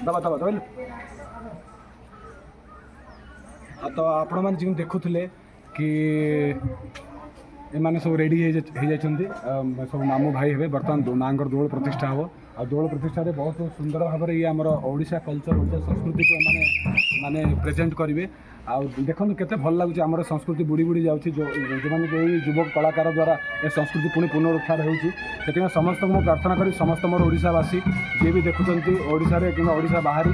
दबा दबा दबा तो आपण मैंने जो देखुले कि एमाने सब रेडी हो जाती सब मामू भाई हे बर्तमान माँ दौड़ प्रतिष्ठा हम आ दौड़ प्रतिष्ठा बहुत सुंदर भाव में ये आमर ओडिशा कल्चर ओडिशा संस्कृति को माने प्रेजेंट करेंगे आ देखो केते भल लगुच आम संस्कृति बुड़ी बुड़ी जाऊँगी जो मैंने युवक कलाकार द्वारा ये संस्कृति पुणी पुनरुद्धार होती समस्त को प्रार्थना करी समस्त मोर ओडिशावासी जी भी देखुं ओडिशा कि ओडिशा बाहरी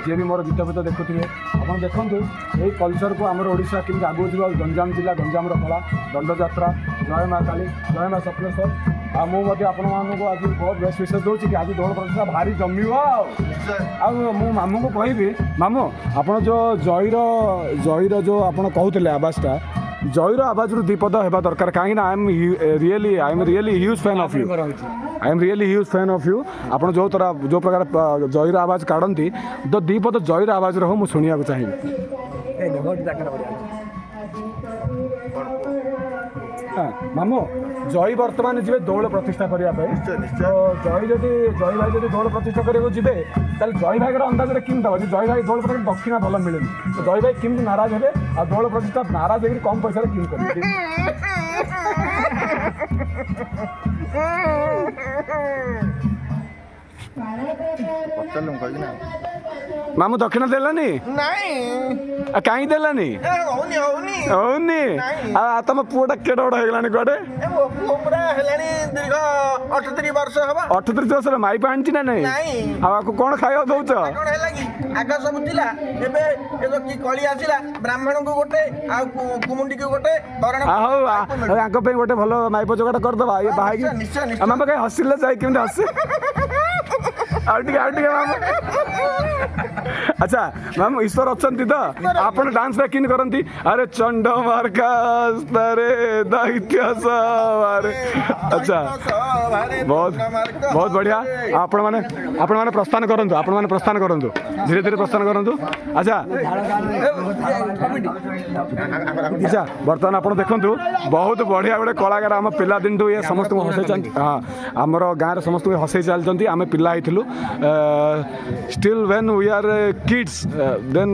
जी भी मोर गीत फीत देखुए आप देखूँ यही कल्चर को आम ओडिशा केमती आगू जा गंजाम जिला गंजाम कला दंड यात्रा जय माँ काली जय माँ सप्लेश्वर मुझे आज बहुत बेस्ट विशेष दूँ कि आज दौड़ प्रतिष्ठा भारी जमिव मामू को कहि मामू आप जो जईर जो आप कहते आवाज़टा जईर आवाज रू दीपद होगा दरकार कहीं I am really huge fan of you आप जो तरह जो प्रकार जईर आवाज काढ़ती तो दीपद जईर आवाज रो मुझे शुणा चाहिए मामू जय बर्तमान जी दौड़ प्रतिष्ठा करने तो जय जय भाई जब दौड़ प्रतिष्ठा करने जी जय भाई अंदाज कमी दबा जय भाई दौड़ प्रतिष्ठा दक्षिणा भल मिले तो जय भाई केमती नाराज हे आ दौड़ प्रतिष्ठा नाराज हो कम पैसा किन कर मामू दक्षिणा देलानी कहीं देलानी तुम पुआटा केटा बड़ा होगलानी कड़े 38 वर्ष हम 38 वर्ष माई पाणी ना नहीं आपको कौन खाया दौच आग सब थिला एबे एतो की कळी आसिला ब्राह्मण को गोटे आ कुमुंडी को गोटे बरण गोटे भल माइप जोगाड़ करदबा ये बाहाई मामा कहीं हसिले जाए केमती हसे मामा अच्छा मैम ईश्वर अच्छा तो आप डांस किन करती अरे चंड मार्कारे दैत्य सवारे अच्छा बहुत बहुत बढ़िया आपण मैंने प्रस्थान करूँ धीरे धीरे प्रस्थान करूँ अच्छा अच्छा बर्तमान आप देखु बहुत बढ़िया गोटे कलाकार आम पिला दिन ये समस्त हसई हाँ आमर गाँव समस्त हसई चलती आम पिला still when we are kids then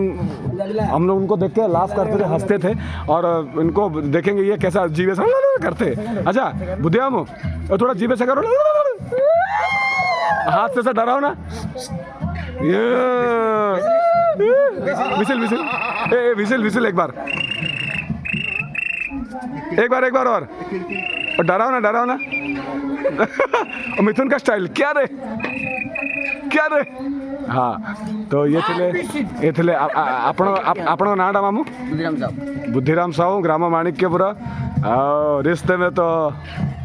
हम लोग उनको देख के लाफ करते थे हंसते थे और इनको देखेंगे ये कैसा जीवे से करते अच्छा बुद्धिया मो थोड़ा जीवे से करो हाथ से डराओ ना ये विसिल विसिल विसिल एक बार और डराओ ना मिथुन का स्टाइल क्या रे हाँ तो ये थे आपण नाटा मामू बुद्धिराम साहू ग्राम माणिक्यपुर रिश्ते में तो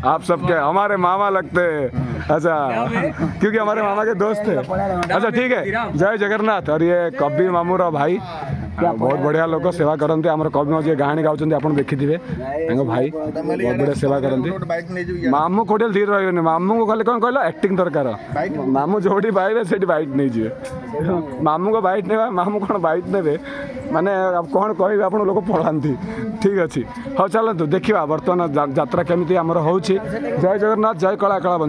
आप सबके हमारे मामा लगते हैं अच्छा क्योंकि हमारे मामा के दोस्त थे अच्छा ठीक है जय जगन्नाथ और ये कवि मामूर भाई बहुत बढ़िया लोग सेवा करते आम कवि मामू कहानी गाँव आप देखिए भाई बहुत बढ़िया सेवा करते मामू कोटे धीरे रही मामू को खाली कौन कहल एक्टिंग दरकार मामू जोटी पाइबे से बैट नहीं जी मामू को बैट ने मामू कौन बैट ने माने कौन कह आप लोग पढ़ाती ठीक अच्छे हाँ चलतु देखा बर्तमान यात्रा केमी आमर हो जय जगन्नाथ जय कला कला बंच।